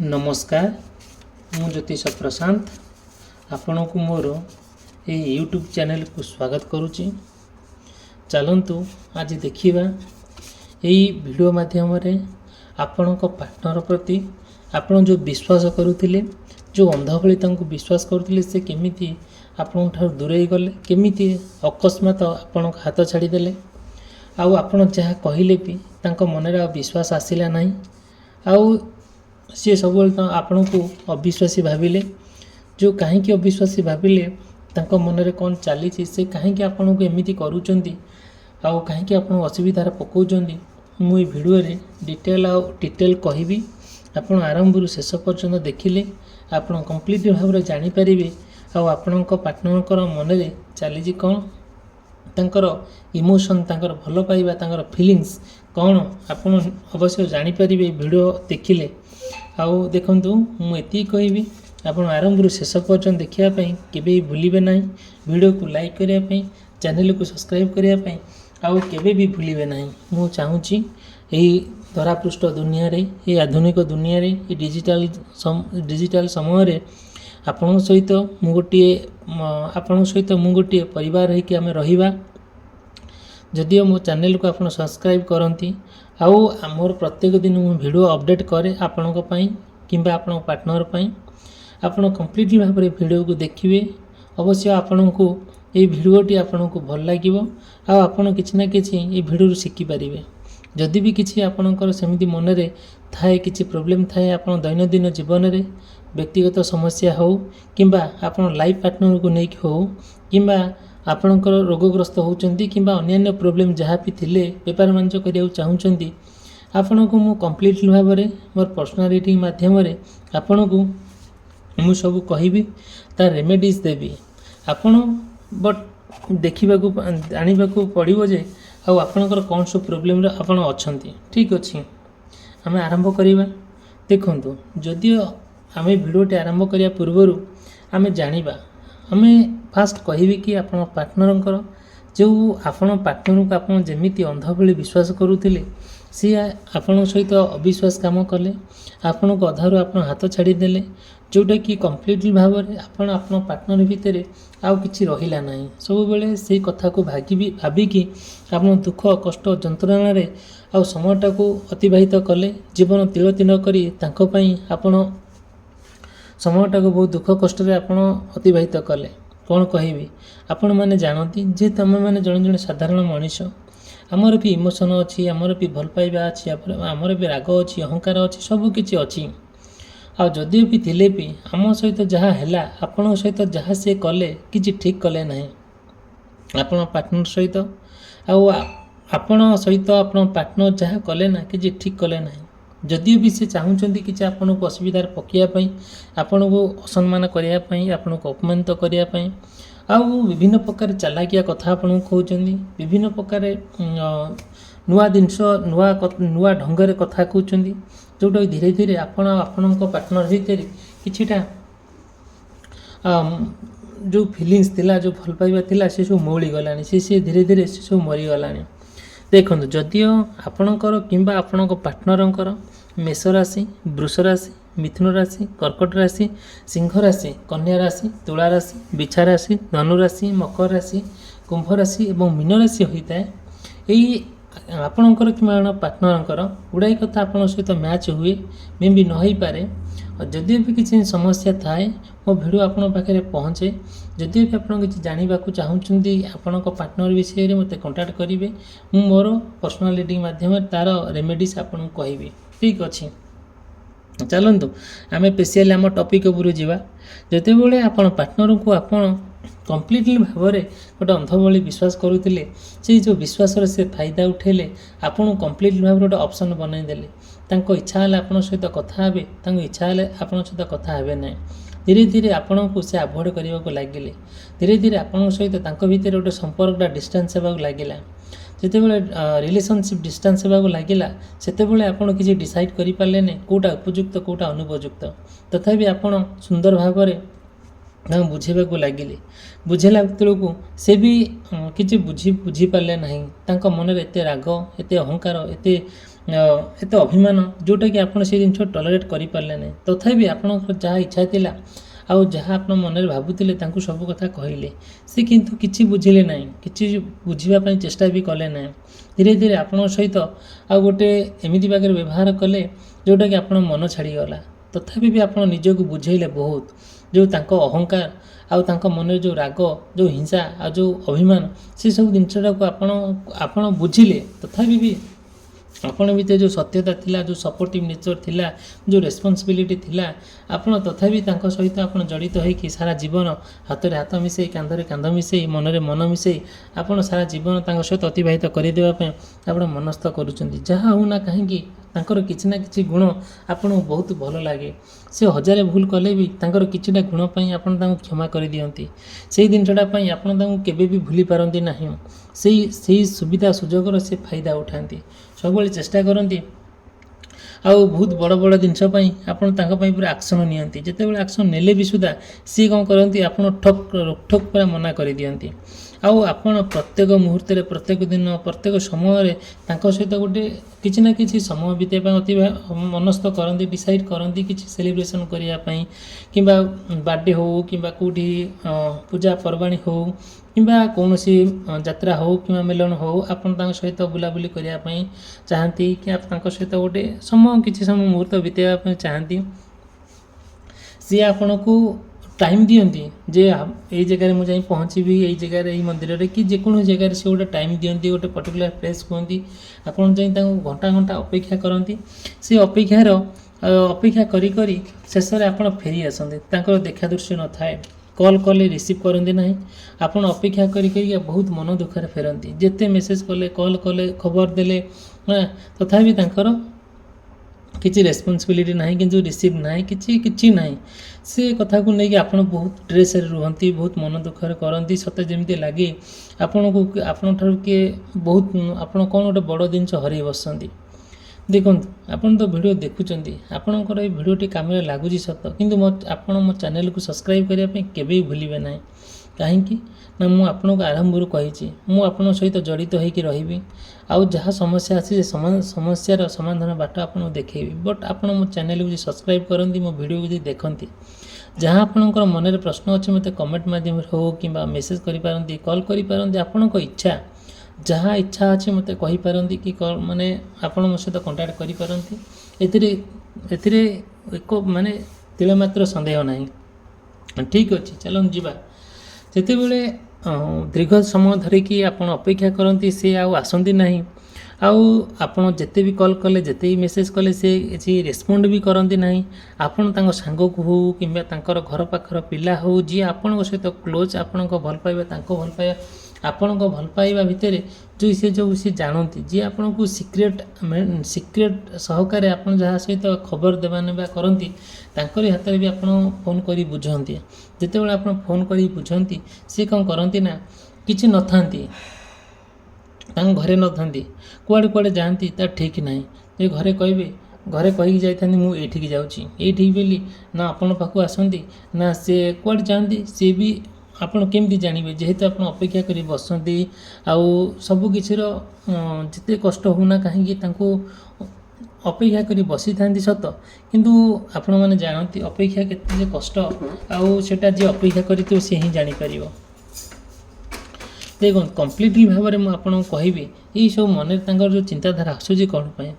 नमस्कार मु ज्योतिष प्रशांत आपण को मोर ये यूट्यूब चैनल को स्वागत करुच्ची। चलतु आज देखिए यही वीडियो माध्यम आपण पार्टनर प्रति आपण जो विश्वास करुले जो अंध भली विश्वास करुले से केमिति आपण दूरे गले केमिति अकस्मात आपण हाथ छाड़ीदे आपण जहाँ कहले भी मन विश्वास आसला ना आउ सी सब आपण को अविश्वासी भाविले जो कहीं अविश्वासी भाविले तांको मन में कौन चली से कहीं आपण को एमती करूँच आउ कहीं आप असुविधार पकाउं मुझे भिडियो डिटेल कहबी आपण आरंभ शेष पर्यंत देखिले आपण कंप्लीट भाव में जानीपारे आपण पार्टनर मन में चली कौन तांकर इमोशन तांकर भल पाइबा तांकर फीलिंग्स कौन आपण अवश्य जानीपारे वीडियो देखिले आउ देखु मुझे कहबी आप आरंभ शेष पर्यंत देखापी केवे भूलिबे ना वीडियो को लाइक करने चैनल को सब्सक्राइब करने आउ केवे भी भूलिबे ना मु चाहूँगी यही धरापृष्ठ दुनिया रे ये आधुनिक दुनिया रे ये डिजिटल समय आपण सहित मु गोटे परिवार है कि आम रहिबा जदियो मो चैनल को आप सब्सक्राइब करती आउ मोर प्रत्येक दिन मु वीडियो अपडेट करे आपण किंबा आपण पार्टनर आपण कंप्लीट भाव में वीडियो को देखिए अवश्य आपण को ये वीडियोटी आपण को भल लगे आपण किसी ना किसी ये वीडियो शिखिपारे जदि भी किसी आपणकर सेमती मन में थाए कि प्रोब्लेम थाए आप दैनंदिन जीवन में व्यक्तिगत समस्या हो किंबा आपण लाइफ पार्टनर को लेकिन हो किंबा आपणकर रोगग्रस्त होती कि अन्य प्रोब्लेम जहाँ भी थिले बेपार बाणिज्य करने चाहूँगी आपण को मु कंप्लीट भाव में मोर पर्सनालिटी माध्यम आपण को मु सब कहबी तार रेमेडीज देवी आपण बट देखा जाना पड़ो जे आपणकर कौन सब प्रोब्लेम आपण अच्छा ठीक अच्छे आम आरंभ करवा देखु जदियो आम भिडियोटी आरंभ करने पूर्वर आम जाना आम फास्ट कहबी कि आप पार्टनर जो आपण पार्टनर को आप जमीती अंध भली विश्वास करुले सी आपण सहित अविश्वास काम कले आपण को अधारू आप हाथ छाड़ीदे जोटा कि कंप्लीटली भाव में आपण पार्टनर भितर आउ कि रहा ना सब बेले से कथा को भाविकी आप दुख कष्ट जंत्रणा आउ समयटा को अतिबाहित कले जीवन तिल तिल करी आपण समयटा को बहुत दुख कष्ट आपण अतिबाहित कले कौन कहबी आपण मैंने जानती जे तुम मैंने जड़े जड़े साधारण मनीष आमर भी इमोशन अच्छी आमर भी भल पाइबा अच्छी आमर भी राग अच्छी अहंकार अच्छी सबकि अच्छी आ जदि भी थिले भी आम सहित जहाँ है आपण सहित जहाँ सी कले कि ठीक कले ना आपण पार्टनर सहित आपण सहित आप पार्टनर जहाँ कले ना कि ठीक कले ना जदि भी से चाहूँगी कि आपन को असुविधार पकाइवाई आपण को असम्मान करने आपण को अपमानित करने आउ विभिन्न प्रकार चालाकिया कथा आपन कहते विभिन्न प्रकार नुआ जिनस नुआ ढंगर कथा कहते जोटा धीरे धीरे आपण पार्टनर भितर किछिटा जो फीलिंग्स थिला जो भल पाइबा थिला से सब मौली गलानी से धीरे धीरे से सब मरीगलानी देखो जदियो आपणकर किंबा आपण पार्टनरंकर मेष राशि वृष राशि मिथुन राशि कर्कट राशि सिंह राशि कन्या राशि तुला राशि बिछा राशि धनु राशि मकर राशि कुंभ राशि और मीन राशि होता है यही आपणकर कि पार्टनरंकर गुड़ाई कथा आपण सहित मैच हुए मे भी न पारे जदि भी किसी समस्या थाए मो भिडियो आपण पाखे पहुँचे जदि भी आप किसी जानवा चाहूँगी आपण पार्टनर विषय में मत कंटाक्ट करेंगे मोर पर्सनालिटी माध्यम तार रेमेडीज आपन कहबी ठीक अच्छे चलतु आम स्पेशली आम टॉपिक उपरू जावा जिते बड़े आपण पार्टनर को आपण कंप्लीटली भाव में गोटे अंध भली विश्वास करुले से जो विश्वास से फायदा उठेले आपन कंप्लीटली भाव गोटे ऑप्शन बनईदेले इच्छा है आपण सहित कथा हे इच्छा है आपण सहित कथा हे ना धीरे धीरे आपण को से अवॉइड करने को लगिले धीरे धीरे आपण सहित भितर गोटे संपर्कटा डिस्टेंस होगा लगिला जिते बड़े रिलेशनशिप डिस्टेंस होगा लगिला सेते आपण किसी डिसाइड करि पारले नै कोटा उपयुक्त कोटा अनुपयुक्त तथापि आपण सुंदर भाव में बुझेबा लगिले बुझेला बेलू से भी किसी बुझी पारे ना मन में एत राग एत अहंकार एत ଏତେ ଅଭିମାନ ଯେଉଁଟାକି ଆପଣ ସେ ଜିନିଷ ଟଲରେଟ୍ କରିପାରିଲେ ନାହିଁ। ତଥାପି ଆପଣଙ୍କର ଯାହା ଇଚ୍ଛା ଥିଲା ଆଉ ଯାହା ଆପଣ ମନରେ ଭାବୁଥିଲେ ତାଙ୍କୁ ସବୁ କଥା କହିଲେ, ସେ କିନ୍ତୁ କିଛି ବୁଝିଲେ ନାହିଁ, କିଛି ବୁଝିବା ପାଇଁ ଚେଷ୍ଟା ବି କଲେ ନାହିଁ। ଧୀରେ ଧୀରେ ଆପଣଙ୍କ ସହିତ ଆଉ ଗୋଟେ ଏମିତି ବାଗରେ ବ୍ୟବହାର କଲେ ଯେଉଁଟାକି ଆପଣ ମନ ଛାଡ଼ିଗଲା। ତଥାପି ବି ଆପଣ ନିଜକୁ ବୁଝେଇଲେ ବହୁତ, ଯେଉଁ ତାଙ୍କ ଅହଙ୍କାର ଆଉ ତାଙ୍କ ମନରେ ଯେଉଁ ରାଗ, ଯେଉଁ ହିଂସା ଆଉ ଯେଉଁ ଅଭିମାନ, ସେସବୁ ଜିନିଷଟାକୁ ଆପଣ ବୁଝିଲେ। ତଥାପି ବି ଆପଣ ଭିତରେ ଯେଉଁ ସତ୍ୟତା ଥିଲା, ଯେଉଁ ସପୋର୍ଟିଭ୍ ନେଚର୍ ଥିଲା, ଯେଉଁ ରେସ୍ପନ୍ସିବିଲିଟି ଥିଲା, ଆପଣ ତଥାପି ତାଙ୍କ ସହିତ ଆପଣ ଜଡ଼ିତ ହୋଇକି ସାରା ଜୀବନ ହାତରେ ହାତ ମିଶାଇ, କାନ୍ଧରେ କାନ୍ଧ ମିଶାଇ, ମନରେ ମନ ମିଶାଇ ଆପଣ ସାରା ଜୀବନ ତାଙ୍କ ସହିତ ଅତିବାହିତ କରିଦେବା ପାଇଁ ଆପଣ ମନସ୍ଥ କରୁଛନ୍ତି। ଯାହା ହେଉନା କାହିଁକି ତାଙ୍କର କିଛି ନା କିଛି ଗୁଣ ଆପଣଙ୍କୁ ବହୁତ ଭଲ ଲାଗେ। ସେ ହଜାରେ ଭୁଲ କଲେ ବି ତାଙ୍କର କିଛିଟା ଗୁଣ ପାଇଁ ଆପଣ ତାଙ୍କୁ କ୍ଷମା କରିଦିଅନ୍ତି। ସେଇ ଜିନିଷଟା ପାଇଁ ଆପଣ ତାଙ୍କୁ କେବେ ବି ଭୁଲି ପାରନ୍ତି ନାହିଁ। ସେଇ ସୁବିଧା ସୁଯୋଗର ସେ ଫାଇଦା ଉଠାନ୍ତି, ସବୁବେଳେ ଚେଷ୍ଟା କରନ୍ତି। ଆଉ ବହୁତ ବଡ଼ ବଡ଼ ଜିନିଷ ପାଇଁ ଆପଣ ତାଙ୍କ ପାଇଁ ପୁରା ଆକ୍ସନ୍ ନିଅନ୍ତି। ଯେତେବେଳେ ଆକ୍ସନ୍ ନେଲେ ବି ସୁଦ୍ଧା ସିଏ କ'ଣ କରନ୍ତି, ଆପଣ ରୋକଠୋକ ପୁରା ମନା କରିଦିଅନ୍ତି। ଆଉ ଆପଣ ପ୍ରତ୍ୟେକ ମୁହୂର୍ତ୍ତରେ, ପ୍ରତ୍ୟେକ ଦିନ, ପ୍ରତ୍ୟେକ ସମୟରେ ତାଙ୍କ ସହିତ ଗୋଟେ କିଛି ନା କିଛି ସମୟ ବିତାଇବା ପାଇଁ ଅତି ମନସ୍ଥ କରନ୍ତି, ଡିସାଇଡ଼୍ କରନ୍ତି କିଛି ସେଲିବ୍ରେସନ୍ କରିବା ପାଇଁ, କିମ୍ବା ବାର୍ଥଡ଼େ ହେଉ, କିମ୍ବା କେଉଁଠି ପୂଜା ପର୍ବାଣୀ ହେଉ, କିମ୍ବା କୌଣସି ଯାତ୍ରା ହେଉ କିମ୍ବା ମେଲଣ ହେଉ, ଆପଣ ତାଙ୍କ ସହିତ ବୁଲାବୁଲି କରିବା ପାଇଁ ଚାହାନ୍ତି, କି ତାଙ୍କ ସହିତ ଗୋଟେ କିଛି ସମୟ ମୁହୂର୍ତ୍ତ ବିତାଇବା ପାଇଁ ଚାହାନ୍ତି। ସିଏ ଆପଣଙ୍କୁ ଟାଇମ୍ ଦିଅନ୍ତି ଯେ ଏଇ ଜାଗାରେ ମୁଁ ଯାଇ ପହଞ୍ଚିବି, ଏଇ ଜାଗାରେ, ଏଇ ମନ୍ଦିରରେ, କି ଯେକୌଣସି ଜାଗାରେ ସେ ଗୋଟେ ଟାଇମ୍ ଦିଅନ୍ତି, ଗୋଟେ ପର୍ଟିକୁଲାର ପ୍ଲେସ୍ କୁହନ୍ତି। ଆପଣ ଯାଇ ତାଙ୍କୁ ଘଣ୍ଟା ଘଣ୍ଟା ଅପେକ୍ଷା କରନ୍ତି। ସେ ଅପେକ୍ଷା କରି କରି ଶେଷରେ ଆପଣ ଫେରି ଆସନ୍ତି। ତାଙ୍କର ଦେଖା ଦୃଶ୍ୟ ନଥାଏ, କଲ୍ କଲେ ରିସିଭ୍ କରନ୍ତି ନାହିଁ। ଆପଣ ଅପେକ୍ଷା କରି ବହୁତ ମନ ଦୁଃଖରେ ଫେରନ୍ତି। ଯେତେ ମେସେଜ୍ କଲେ, କଲ୍ କଲେ, ଖବର ଦେଲେ, ତଥାପି ତାଙ୍କର କିଛି ରେସ୍ପନ୍ସିବିଲିଟି ନାହିଁ, କିନ୍ତୁ ରିସିଭ୍ ନାହିଁ, କିଛି ନାହିଁ। ସେ କଥାକୁ ନେଇକି ଆପଣ ବହୁତ ଷ୍ଟ୍ରେସ୍ରେ ରୁହନ୍ତି, ବହୁତ ମନ ଦୁଃଖରେ କରନ୍ତି। ସତେ ଯେମିତି ଲାଗେ ଆପଣଙ୍କଠାରୁ କିଏ ଆପଣ କ'ଣ ଗୋଟେ ବଡ଼ ଜିନିଷ ହରାଇ ବସନ୍ତି। ଦେଖନ୍ତୁ, ଆପଣ ତ ଭିଡ଼ିଓ ଦେଖୁଛନ୍ତି, ଆପଣଙ୍କର ଏଇ ଭିଡ଼ିଓଟି କାମରେ ଲାଗୁଛି ସତ, କିନ୍ତୁ ଆପଣ ମୋ ଚ୍ୟାନେଲକୁ ସବସ୍କ୍ରାଇବ୍ କରିବା ପାଇଁ କେବେ ବି ଭୁଲିବେ ନାହିଁ। କାହିଁକି ନା ମୁଁ ଆପଣଙ୍କୁ ଆରମ୍ଭରୁ କହିଛି, ମୁଁ ଆପଣଙ୍କ ସହିତ ଜଡ଼ିତ ହୋଇକି ରହିବି। ଆଉ ଯାହା ସମସ୍ୟା ଅଛି ସେ ସମସ୍ୟାର ସମାଧାନ ବାଟ ଆପଣଙ୍କୁ ଦେଖେଇବି। ବଟ୍ ଆପଣ ମୋ ଚ୍ୟାନେଲକୁ ଯଦି ସବସ୍କ୍ରାଇବ୍ କରନ୍ତି, ମୋ ଭିଡ଼ିଓକୁ ଯଦି ଦେଖନ୍ତି, ଯାହା ଆପଣଙ୍କର ମନରେ ପ୍ରଶ୍ନ ଅଛି ମୋତେ କମେଣ୍ଟ ମାଧ୍ୟମରେ ହେଉ କିମ୍ବା ମେସେଜ୍ କରିପାରନ୍ତି, କଲ୍ କରିପାରନ୍ତି। ଆପଣଙ୍କ ଇଚ୍ଛା, ଯାହା ଇଚ୍ଛା ଅଛି ମୋତେ କହିପାରନ୍ତି, କି ଆପଣ ମୋ ସହିତ କଣ୍ଟାକ୍ଟ କରିପାରନ୍ତି। ଏଥିରେ ତିଳେ ମାତ୍ର ସନ୍ଦେହ ନାହିଁ। ଠିକ୍ ଅଛି, ଚାଲନ୍ତୁ ଯିବା। ଯେତେବେଳେ ଦୀର୍ଘ ସମୟ ଧରିକି ଆପଣ ଅପେକ୍ଷା କରନ୍ତି, ସେ ଆଉ ଆସନ୍ତି ନାହିଁ, ଆଉ ଆପଣ ଯେତେ ବି କଲ୍ କଲେ, ଯେତେ ବି ମେସେଜ୍ କଲେ, ସେ କିଛି ରେସ୍ପଣ୍ଡ ବି କରନ୍ତି ନାହିଁ। ଆପଣ ତାଙ୍କ ସାଙ୍ଗକୁ ହେଉ କିମ୍ବା ତାଙ୍କର ଘର ପାଖର ପିଲା ହେଉ, ଯିଏ ଆପଣଙ୍କ ସହିତ କ୍ଲୋଜ୍, ଆପଣଙ୍କ ଭଲ ପାଇବା, ତାଙ୍କ ଭଲ ପାଇବା, ଆପଣଙ୍କ ଭଲ ପାଇବା ଭିତରେ ସେ ଜାଣନ୍ତି, ଯିଏ ଆପଣଙ୍କୁ ସିକ୍ରେଟ୍ ସହକାରେ ଆପଣ ଯାହା ସହିତ ଖବର ଦେବା ନେବା କରନ୍ତି, ତାଙ୍କରି ହାତରେ ବି ଆପଣ ଫୋନ୍ କରି ବୁଝନ୍ତି। ଯେତେବେଳେ ଆପଣ ଫୋନ୍ କରି ବୁଝନ୍ତି, ସେ କ'ଣ କରନ୍ତି ନା, କିଛି ନଥାନ୍ତି, ତାଙ୍କ ଘରେ ନଥାନ୍ତି, କୁଆଡ଼େ ଯାଆନ୍ତି ତା ଠିକ୍ ନାହିଁ। ଯେ ଘରେ କହିକି ଯାଇଥାନ୍ତି ମୁଁ ଏଇଠିକି ଯାଉଛି, ଏଇଠିକି ବୋଲି ନା ଆପଣ ପାଖକୁ ଆସନ୍ତି, ନା ସେ କୁଆଡ଼େ ଯାଆନ୍ତି, ସିଏ ବି ଆପଣ କେମିତି ଜାଣିବେ? ଯେହେତୁ ଆପଣ ଅପେକ୍ଷା କରି ବସନ୍ତି, ଆଉ ସବୁକିଛିର ଯେତେ କଷ୍ଟ ହେଉନା କାହିଁକି ତାଙ୍କୁ ଅପେକ୍ଷା କରି ବସିଥାନ୍ତି ସତ, କିନ୍ତୁ ଆପଣମାନେ ଜାଣନ୍ତି ଅପେକ୍ଷା କେତେ ଯେ କଷ୍ଟ, ଆଉ ସେଟା ଯିଏ ଅପେକ୍ଷା କରିଥିବ ସେ ହିଁ ଜାଣିପାରିବ। ଦେଖନ୍ତୁ, କମ୍ପ୍ଲିଟଲି ଭାବରେ ମୁଁ ଆପଣଙ୍କୁ କହିବି, ଏଇସବୁ ମନରେ ତାଙ୍କର ଯେଉଁ ଚିନ୍ତାଧାରା ଆସୁଛି କ'ଣ ପାଇଁ,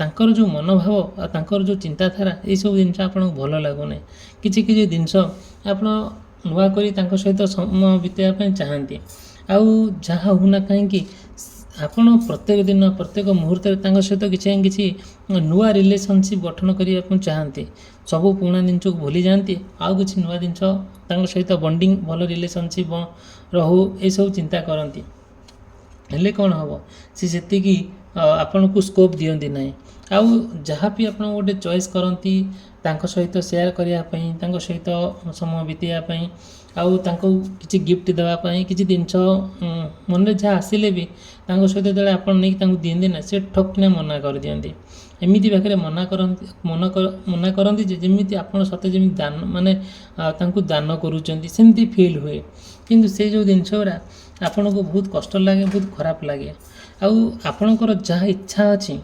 ତାଙ୍କର ଯେଉଁ ମନୋଭାବ ଆଉ ତାଙ୍କର ଯେଉଁ ଚିନ୍ତାଧାରା, ଏଇସବୁ ଜିନିଷ ଆପଣଙ୍କୁ ଭଲ ଲାଗୁନାହିଁ। କିଛି ଜିନିଷ ଆପଣ ନୂଆ କରି ତାଙ୍କ ସହିତ ସମୟ ବିତାଇବା ପାଇଁ ଚାହାନ୍ତି। ଆଉ ଯାହା ହେଉନା କାହିଁକି, ଆପଣ ପ୍ରତ୍ୟେକ ଦିନ, ପ୍ରତ୍ୟେକ ମୁହୂର୍ତ୍ତରେ ତାଙ୍କ ସହିତ କିଛି ନୂଆ ରିଲେସନସିପ୍ ଗଠନ କରିବା ପାଇଁ ଚାହାନ୍ତି। ସବୁ ପୁରୁଣା ଜିନିଷକୁ ଭୁଲି ଯାଆନ୍ତି, ଆଉ କିଛି ନୂଆ ଜିନିଷ ତାଙ୍କ ସହିତ ବଣ୍ଡିଙ୍ଗ, ଭଲ ରିଲେସନସିପ୍ ରହୁ, ଏସବୁ ଚିନ୍ତା କରନ୍ତି। ହେଲେ କ'ଣ ହେବ, ସେ ସେତିକି ଆପଣଙ୍କୁ ସ୍କୋପ୍ ଦିଅନ୍ତି ନାହିଁ। ଆଉ ଯାହା ବି ଆପଣ ଗୋଟେ ଚଏସ୍ କରନ୍ତି ତାଙ୍କ ସହିତ ସେୟାର କରିବା ପାଇଁ, ତାଙ୍କ ସହିତ ସମୟ ବିତାଇବା ପାଇଁ, ଆଉ ତାଙ୍କୁ କିଛି ଗିଫ୍ଟ ଦେବା ପାଇଁ, କିଛି ଜିନିଷ ମନରେ ଯାହା ଆସିଲେ ବି ତାଙ୍କ ସହିତ ଯେତେବେଳେ ଆପଣ ନେଇକି ତାଙ୍କୁ ଦିଅନ୍ତି ନା, ସେ ଠକ୍ କିନା ମନା କରିଦିଅନ୍ତି। ଏମିତି ପାଖରେ ମନା କରନ୍ତି ଯେ ଯେମିତି ଆପଣ ସତେ ଯେମିତି ତାଙ୍କୁ ଦାନ କରୁଛନ୍ତି ସେମିତି ଫିଲ୍ ହୁଏ। କିନ୍ତୁ ସେ ଯେଉଁ ଜିନିଷ ଗୁଡ଼ା ଆପଣଙ୍କୁ ବହୁତ କଷ୍ଟ ଲାଗେ, ବହୁତ ଖରାପ ଲାଗେ। ଆଉ ଆପଣଙ୍କର ଯାହା ଇଚ୍ଛା ଅଛି,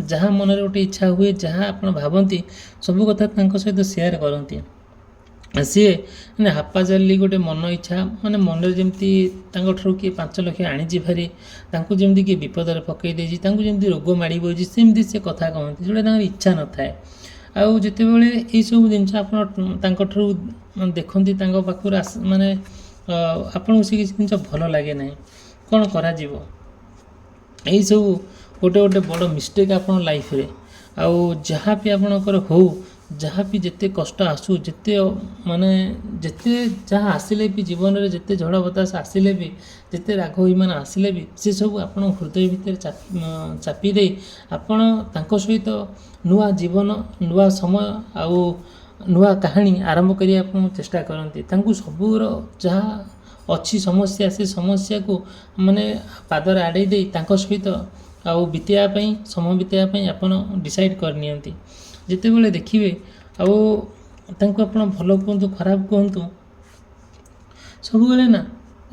ଯାହା ମନରେ ଗୋଟେ ଇଚ୍ଛା ହୁଏ, ଯାହା ଆପଣ ଭାବନ୍ତି ସବୁ କଥା ତାଙ୍କ ସହିତ ସେୟାର କରନ୍ତି। ସିଏ ମାନେ ହାପାଜାଲି ଗୋଟେ ମନ ଇଚ୍ଛା ମାନେ ମନରେ ଯେମିତି ତାଙ୍କଠାରୁ କିଏ 5 ଲକ୍ଷ ଆଣିଛି ଭାରି, ତାଙ୍କୁ ଯେମିତି କିଏ ବିପଦରେ ପକାଇ ଦେଇଛି, ତାଙ୍କୁ ଯେମିତି ରୋଗ ମାଡ଼ି ବସିଛି, ସେମିତି ସେ କଥା କହନ୍ତି ଯେଉଁଟା ତାଙ୍କର ଇଚ୍ଛା ନଥାଏ। ଆଉ ଯେତେବେଳେ ଏଇସବୁ ଜିନିଷ ଆପଣ ତାଙ୍କଠାରୁ ଦେଖନ୍ତି, ତାଙ୍କ ପାଖରୁ ମାନେ ଆପଣଙ୍କୁ ସେ କିଛି ଜିନିଷ ଭଲ ଲାଗେ ନାହିଁ, କ'ଣ କରାଯିବ? ଏଇସବୁ ଗୋଟେ ବଡ଼ ମିଷ୍ଟେକ୍ ଆପଣ ଲାଇଫ୍ରେ। ଆଉ ଯାହା ବି ଆପଣଙ୍କର ହଉ, ଯାହା ବି ଯେତେ କଷ୍ଟ ଆସୁ, ଯେତେ ଯାହା ଆସିଲେ ବି ଜୀବନରେ, ଯେତେ ଝଡ଼ ବତାସ ଆସିଲେ ବି, ଯେତେ ରାଗ ଅଭିମାନ ଆସିଲେ ବି, ସେସବୁ ଆପଣ ହୃଦୟ ଭିତରେ ଚାପି ଦେଇ ଆପଣ ତାଙ୍କ ସହିତ ନୂଆ ଜୀବନ, ନୂଆ ସମୟ ଆଉ ନୂଆ କାହାଣୀ ଆରମ୍ଭ କରିବା ପାଇଁ ଚେଷ୍ଟା କରନ୍ତି। ତାଙ୍କୁ ସବୁର ଯାହା ଅଛି ସମସ୍ୟା, ସେ ସମସ୍ୟାକୁ ମାନେ ପାଦରେ ଆଡ଼େଇ ଦେଇ ତାଙ୍କ ସହିତ ଆଉ ବିତେଇବା ପାଇଁ, ସମୟ ବିତେଇବା ପାଇଁ ଆପଣ ଡିସାଇଡ଼୍ କରିନିଅନ୍ତି। ଯେତେବେଳେ ଦେଖିବେ ଆଉ ତାଙ୍କୁ ଆପଣ ଭଲ କୁହନ୍ତୁ, ଖରାପ କୁହନ୍ତୁ, ସବୁବେଳେ ନା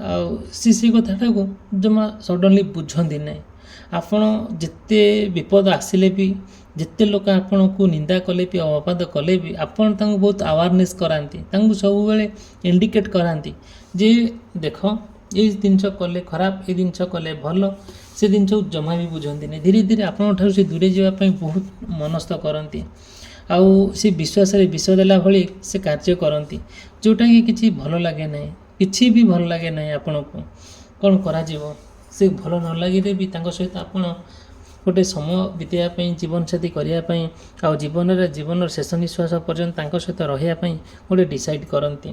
ଆଉ ସେ କଥାଟାକୁ ଜମା ସଡନ୍ଲି ବୁଝନ୍ତି ନାହିଁ। ଆପଣ ଯେତେ ବିପଦ ଆସିଲେ ବି, ଯେତେ ଲୋକ ଆପଣଙ୍କୁ ନିନ୍ଦା କଲେ ବି, ଅପବାଦ କଲେ ବି, ଆପଣ ତାଙ୍କୁ ବହୁତ ଆୱାରନେସ୍ କରାନ୍ତି, ତାଙ୍କୁ ସବୁବେଳେ ଇଣ୍ଡିକେଟ୍ କରାନ୍ତି ଯେ ଦେଖ ଏଇ ଜିନିଷ କଲେ ଖରାପ, ଏଇ ଜିନିଷ କଲେ ଭଲ। ସେ ଜିନିଷକୁ ଜମା ବି ବୁଝନ୍ତିନି। ଧୀରେ ଧୀରେ ଆପଣଙ୍କ ଠାରୁ ସେ ଦୂରେଇ ଯିବା ପାଇଁ ବହୁତ ମନସ୍ଥ କରନ୍ତି। ଆଉ ସେ ବିଶ୍ୱାସରେ ବିଷ ଦେଲା ଭଳି ସେ କାର୍ଯ୍ୟ କରନ୍ତି, ଯେଉଁଟାକି କିଛି ଭଲ ଲାଗେ ନାହିଁ, କିଛି ବି ଭଲ ଲାଗେ ନାହିଁ ଆପଣଙ୍କୁ। କ'ଣ କରାଯିବ? ସେ ଭଲ ନ ଲାଗିଲେ ବି ତାଙ୍କ ସହିତ ଆପଣ ଗୋଟେ ସମୟ ବିତେଇବା ପାଇଁ, ଜୀବନସାଥୀ କରିବା ପାଇଁ, ଆଉ ଜୀବନର ଶେଷ ନିଶ୍ୱାସ ପର୍ଯ୍ୟନ୍ତ ତାଙ୍କ ସହିତ ରହିବା ପାଇଁ ଗୋଟେ ଡିସାଇଡ଼୍ କରନ୍ତି।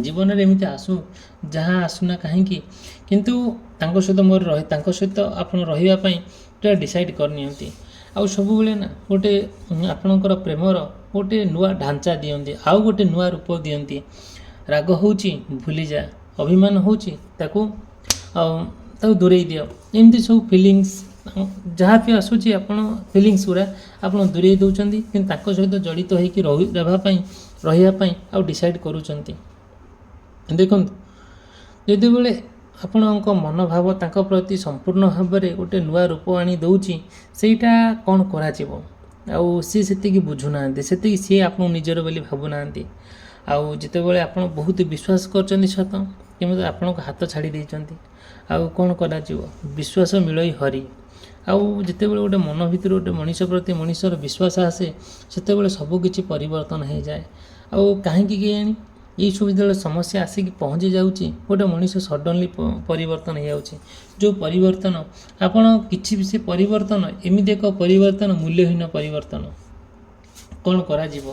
ଜୀବନରେ ଏମିତି ଆସୁ, ଯାହା ଆସୁନା କାହିଁକି, କିନ୍ତୁ ତାଙ୍କ ସହିତ ଆପଣ ରହିବା ପାଇଁ ଗୋଟେ ଡିସାଇଡ଼୍ କରିନିଅନ୍ତି। ଆଉ ସବୁବେଳେ ନା ଗୋଟେ ଆପଣଙ୍କର ପ୍ରେମର ଗୋଟେ ନୂଆ ଢାଞ୍ଚା ଦିଅନ୍ତି, ଆଉ ଗୋଟେ ନୂଆ ରୂପ ଦିଅନ୍ତି। ରାଗ ହେଉଛି ଭୁଲିଯା, ଅଭିମାନ ହେଉଛି ତାକୁ ଦୂରେଇ ଦିଅ। ଏମିତି ସବୁ ଫିଲିଙ୍ଗସ୍ ଯାହା ବି ଆସୁଛି, ଆପଣ ଫିଲିଙ୍ଗସ୍ ଗୁଡ଼ା ଆପଣ ଦୂରେଇ ଦେଉଛନ୍ତି, କିନ୍ତୁ ତାଙ୍କ ସହିତ ଜଡ଼ିତ ହୋଇକି ରହିବା ପାଇଁ ଆଉ ଡିସାଇଡ଼୍ କରୁଛନ୍ତି। ଦେଖନ୍ତୁ, ଯେତେବେଳେ ଆପଣଙ୍କ ମନୋଭାବ ତାଙ୍କ ପ୍ରତି ସମ୍ପୂର୍ଣ୍ଣ ଭାବରେ ଗୋଟେ ନୂଆ ରୂପ ଆଣି ଦେଉଛି, ସେଇଟା କ'ଣ କରାଯିବ? ଆଉ ସିଏ ସେତିକି ବୁଝୁନାହାନ୍ତି, ସେତିକି ସିଏ ଆପଣଙ୍କୁ ନିଜର ବୋଲି ଭାବୁନାହାନ୍ତି। ଆଉ ଯେତେବେଳେ ଆପଣ ବହୁତ ବିଶ୍ୱାସ କରିଛନ୍ତି ସତ, କିନ୍ତୁ ଆପଣଙ୍କ ହାତ ଛାଡ଼ି ଦେଇଛନ୍ତି, ଆଉ କ'ଣ କରାଯିବ? ବିଶ୍ୱାସ ମିଳଇ ହରି। ଆଉ ଯେତେବେଳେ ଗୋଟେ ମନ ଭିତରେ ଗୋଟେ ମଣିଷ ପ୍ରତି ମଣିଷର ବିଶ୍ୱାସ ଆସେ, ସେତେବେଳେ ସବୁ କିଛି ପରିବର୍ତ୍ତନ ହୋଇଯାଏ। ଆଉ କାହିଁକି କେଜାଣି ଏଇସବୁ ଯେତେବେଳେ ସମସ୍ୟା ଆସିକି ପହଞ୍ଚି ଯାଉଛି, ଗୋଟେ ମଣିଷ ସଡନ୍ଲି ପରିବର୍ତ୍ତନ ହୋଇଯାଉଛି। ଯେଉଁ ପରିବର୍ତ୍ତନ ଆପଣ କିଛି ବି, ସେ ପରିବର୍ତ୍ତନ ଏମିତି ଏକ ପରିବର୍ତ୍ତନ, ମୂଲ୍ୟହୀନ ପରିବର୍ତ୍ତନ। କ'ଣ କରାଯିବ?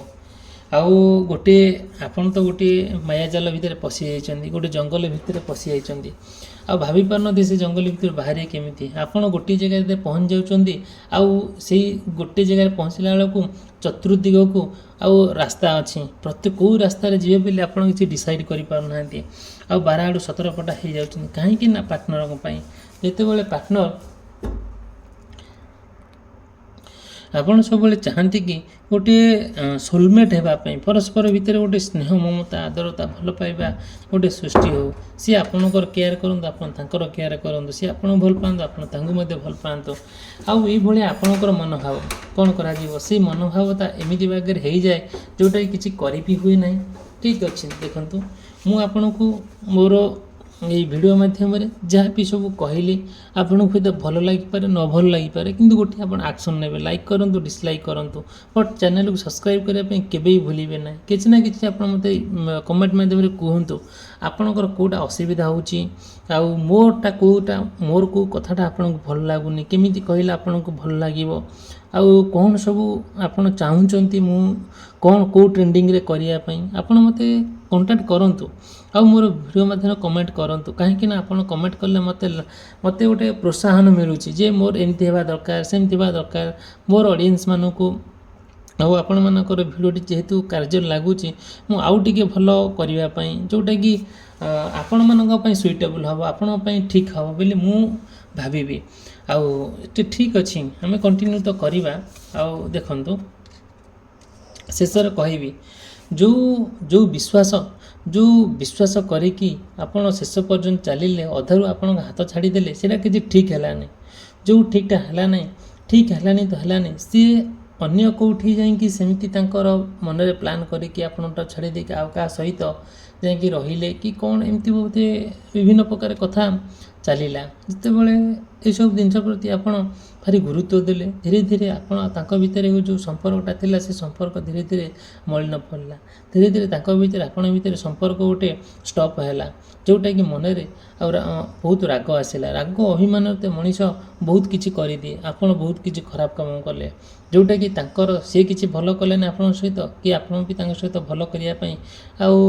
ଆଉ ଆପଣ ତ ଗୋଟିଏ ମାୟାଜାଲ ଭିତରେ ପଶି ଯାଇଛନ୍ତି, ଗୋଟେ ଜଙ୍ଗଲ ଭିତରେ ପଶି ଯାଇଛନ୍ତି। ଆଉ ଭାବି ପାରୁନାହାନ୍ତି ସେ ଜଙ୍ଗଲ ଭିତରେ ବାହାରିବେ କେମିତି। ଆପଣ ଗୋଟିଏ ଜାଗାରେ ପହଞ୍ଚି ଯାଉଛନ୍ତି, ଆଉ ସେଇ ଗୋଟେ ଜାଗାରେ ପହଞ୍ଚିଲା ବେଳକୁ ଚତୁର୍ଦିଗକୁ ଆଉ ରାସ୍ତା ଅଛି। କେଉଁ ରାସ୍ତାରେ ଯିବେ ବୋଲି ଆପଣ କିଛି ଡିସାଇଡ଼୍ କରିପାରୁନାହାନ୍ତି। ଆଉ 12 ଆଡ଼ୁ 17 ପଟା ହେଇଯାଉଛନ୍ତି। କାହିଁକି ନା ପାର୍ଟନରଙ୍କ ପାଇଁ। ଯେତେବେଳେ ପାର୍ଟନର, ଆପଣ ସବୁବେଳେ ଚାହାନ୍ତି କି ଗୋଟିଏ ସୋଲମେଟ୍ ହେବା ପାଇଁ, ପରସ୍ପର ଭିତରେ ଗୋଟେ ସ୍ନେହ, ମମତା, ଆଦରତା, ଭଲ ପାଇବା ଗୋଟେ ସୃଷ୍ଟି ହେଉ। ସିଏ ଆପଣଙ୍କର କେୟାର କରନ୍ତୁ, ଆପଣ ତାଙ୍କର କେୟାର କରନ୍ତୁ। ସିଏ ଆପଣଙ୍କୁ ଭଲ ପାଆନ୍ତୁ, ଆପଣ ତାଙ୍କୁ ମଧ୍ୟ ଭଲ ପାଆନ୍ତୁ। ଆଉ ଏଇଭଳିଆ ଆପଣଙ୍କର ମନୋଭାବ। କ'ଣ କରାଯିବ? ସେଇ ମନୋଭାବତା ଏମିତି ବାଗରେ ହେଇଯାଏ ଯେଉଁଟାକି କିଛି କରିବି ହୁଏ ନାହିଁ। ଠିକ୍ ଅଛି, ଦେଖନ୍ତୁ, ମୁଁ ଆପଣଙ୍କୁ ମୋର ଏଇ ଭିଡ଼ିଓ ମାଧ୍ୟମରେ ଯାହା ବି ସବୁ କହିଲି, ଆପଣଙ୍କୁ ହୁଏତ ଭଲ ଲାଗିପାରେ, ନ ଭଲ ଲାଗିପାରେ, କିନ୍ତୁ ଗୋଟିଏ ଆପଣ ଆକ୍ସନ୍ ନେବେ। ଲାଇକ୍ କରନ୍ତୁ, ଡିସଲାଇକ୍ କରନ୍ତୁ, ବଟ୍ ଚ୍ୟାନେଲକୁ ସବସ୍କ୍ରାଇବ୍ କରିବା ପାଇଁ କେବେ ବି ଭୁଲିବେ ନାହିଁ। କିଛି ନା କିଛି ଆପଣ ମୋତେ କମେଣ୍ଟ ମାଧ୍ୟମରେ କୁହନ୍ତୁ, ଆପଣଙ୍କର କେଉଁଟା ଅସୁବିଧା ହେଉଛି, ଆଉ ମୋର କେଉଁ କଥାଟା ଆପଣଙ୍କୁ ଭଲ ଲାଗୁନି, କେମିତି କହିଲେ ଆପଣଙ୍କୁ ଭଲ ଲାଗିବ, ଆଉ କ'ଣ ସବୁ ଆପଣ ଚାହୁଁଛନ୍ତି ମୁଁ କେଉଁ ଟ୍ରେଣ୍ଡିଂରେ କରିବା ପାଇଁ, ଆପଣ ମୋତେ କଣ୍ଟାକ୍ଟ କରନ୍ତୁ। ଆଉ ମୋର ଭିଡ଼ିଓ ମାଧ୍ୟମରେ କମେଣ୍ଟ କରନ୍ତୁ, କାହିଁକି ନା ଆପଣ କମେଣ୍ଟ କଲେ ମୋତେ ଗୋଟେ ପ୍ରୋତ୍ସାହନ ମିଳୁଛି ଯେ ମୋର ଏମିତି ହେବା ଦରକାର, ସେମିତି ହେବା ଦରକାର। ମୋର ଅଡ଼ିଏନ୍ସମାନଙ୍କୁ ଆଉ ଆପଣମାନଙ୍କର ଭିଡ଼ିଓଟି ଯେହେତୁ କାର୍ଯ୍ୟରେ ଲାଗୁଛି, ମୁଁ ଆଉ ଟିକେ ଭଲ କରିବା ପାଇଁ, ଯେଉଁଟାକି ଆପଣମାନଙ୍କ ପାଇଁ ସୁଇଟେବୁଲ୍ ହେବ, ଆପଣଙ୍କ ପାଇଁ ଠିକ୍ ହେବ ବୋଲି ମୁଁ ଭାବିବି। ଆଉ ଠିକ୍ ଅଛି, ଆମେ କଣ୍ଟିନ୍ୟୁ ତ କରିବା। ଆଉ ଦେଖନ୍ତୁ, ଶେଷରେ କହିବି, ଯେଉଁ ବିଶ୍ୱାସ ଯେଉଁ ବିଶ୍ୱାସ କରିକି ଆପଣ ଶେଷ ପର୍ଯ୍ୟନ୍ତ ଚାଲିଲେ ଅଧାରୁ ଆପଣଙ୍କ ହାତ ଛାଡ଼ିଦେଲେ ସେଇଟା କିଛି ଠିକ୍ ହେଲାନି। ଯେଉଁ ଠିକ୍ଟା ହେଲା ନାହିଁ, ଠିକ୍ ହେଲାନି ତ ହେଲାନି, ସିଏ ଅନ୍ୟ କେଉଁଠି ଯାଇକି ସେମିତି ତାଙ୍କର ମନରେ ପ୍ଲାନ୍ କରିକି ଆପଣଙ୍କଟା ଛାଡ଼ି ଦେଇକି ଆଉ କାହା ସହିତ ଯାଇକି ରହିଲେ କି କ'ଣ ଏମିତି ବୋଧେ ବିଭିନ୍ନ ପ୍ରକାର କଥା ଚାଲିଲା। ଯେତେବେଳେ ଏସବୁ ଜିନିଷ ପ୍ରତି ଆପଣ ଭାରି ଗୁରୁତ୍ୱ ଦେଲେ, ଧୀରେ ଧୀରେ ଆପଣ ତାଙ୍କ ଭିତରେ ଯେଉଁ ସମ୍ପର୍କଟା ଥିଲା ସେ ସମ୍ପର୍କ ଧୀରେ ଧୀରେ ମଳିନ ପଡ଼ିଲା। ଧୀରେ ଧୀରେ ତାଙ୍କ ଭିତରେ ଆପଣଙ୍କ ଭିତରେ ସମ୍ପର୍କ ଗୋଟେ ଷ୍ଟପ୍ ହେଲା, ଯେଉଁଟାକି ମନରେ ଆଉ ବହୁତ ରାଗ ଆସିଲା। ରାଗ ଅଭିମାନରେ ମଣିଷ ବହୁତ କିଛି କରିଦିଏ। ଆପଣ ବହୁତ କିଛି ଖରାପ କାମ କଲେ, ଯେଉଁଟାକି ତାଙ୍କର ସିଏ କିଛି ଭଲ କଲେନି ଆପଣଙ୍କ ସହିତ, କି ଆପଣ ବି ତାଙ୍କ ସହିତ ଭଲ କରିବା ପାଇଁ ଆଉ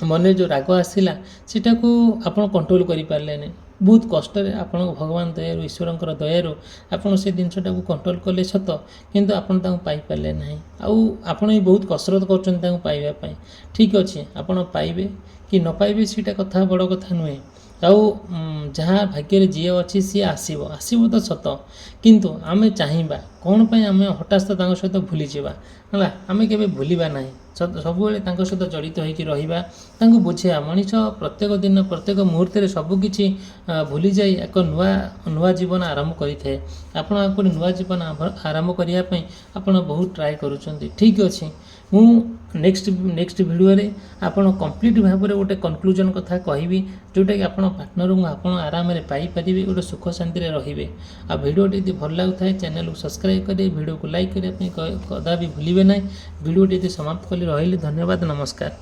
ମନରେ ଯେଉଁ ରାଗ ଆସିଲା ସେଟାକୁ ଆପଣ କଣ୍ଟ୍ରୋଲ୍ କରିପାରିଲେନି। ବହୁତ କଷ୍ଟରେ ଆପଣଙ୍କ ଭଗବାନ ଦୟାରୁ, ଈଶ୍ୱରଙ୍କର ଦୟାରୁ ଆପଣ ସେ ଜିନିଷଟାକୁ କଣ୍ଟ୍ରୋଲ୍ କଲେ ସତ, କିନ୍ତୁ ଆପଣ ତାଙ୍କୁ ପାଇପାରିଲେ ନାହିଁ। ଆଉ ଆପଣ ବି ବହୁତ କସରତ କରୁଛନ୍ତି ତାଙ୍କୁ ପାଇବା ପାଇଁ। ଠିକ୍ ଅଛି, ଆପଣ ପାଇବେ କି ନ ପାଇବେ ସେଇଟା କଥା ବଡ଼ କଥା ନୁହେଁ। ଆଉ ଯାହା ଭାଗ୍ୟରେ ଯିଏ ଅଛି ସିଏ ଆସିବ ତ ସତ, କିନ୍ତୁ ଆମେ ଚାହିଁବା କ'ଣ ପାଇଁ ଆମେ ହଠାତ୍ ତାଙ୍କ ସହିତ ଭୁଲିଯିବା ହେଲା। ଆମେ କେବେ ଭୁଲିବା ନାହିଁ, ସବୁବେଳେ ତାଙ୍କ ସହିତ ଜଡ଼ିତ ହୋଇକି ରହିବା, ତାଙ୍କୁ ବୁଝେଇବା। ମଣିଷ ପ୍ରତ୍ୟେକ ଦିନ ପ୍ରତ୍ୟେକ ମୁହୂର୍ତ୍ତରେ ସବୁକିଛି ଭୁଲିଯାଇ ଏକ ନୂଆ ଜୀବନ ଆରମ୍ଭ କରିଥାଏ। ଆପଣ ଗୋଟେ ନୂଆ ଜୀବନ ଆରମ୍ଭ କରିବା ପାଇଁ ଆପଣ ବହୁତ ଟ୍ରାଏ କରୁଛନ୍ତି। ଠିକ୍ ଅଛି, ମୁଁ ନେକ୍ସଟ ଭିଡ଼ିଓରେ ଆପଣ କମ୍ପ୍ଲିଟ୍ ଭାବରେ ଗୋଟେ କନକ୍ଲୁଜନ୍ କଥା କହିବି, ଯେଉଁଟାକି ଆପଣ ପାର୍ଟନରଙ୍କୁ ଆପଣ ଆରାମରେ ପାଇପାରିବେ, ଗୋଟେ ସୁଖ ଶାନ୍ତିରେ ରହିବେ। ଆଉ ଭିଡ଼ିଓଟି ଯଦି ଭଲ ଲାଗୁଥାଏ ଚ୍ୟାନେଲକୁ ସବସ୍କ୍ରାଇବ୍ କରିବେ, ଭିଡ଼ିଓକୁ ଲାଇକ୍ କରିବା ପାଇଁ କଦାପି ଭୁଲିବେ ନାହିଁ। ଭିଡ଼ିଓଟି ଯଦି ସମାପ୍ତ କଲି ରହିଲି, ଧନ୍ୟବାଦ, ନମସ୍କାର।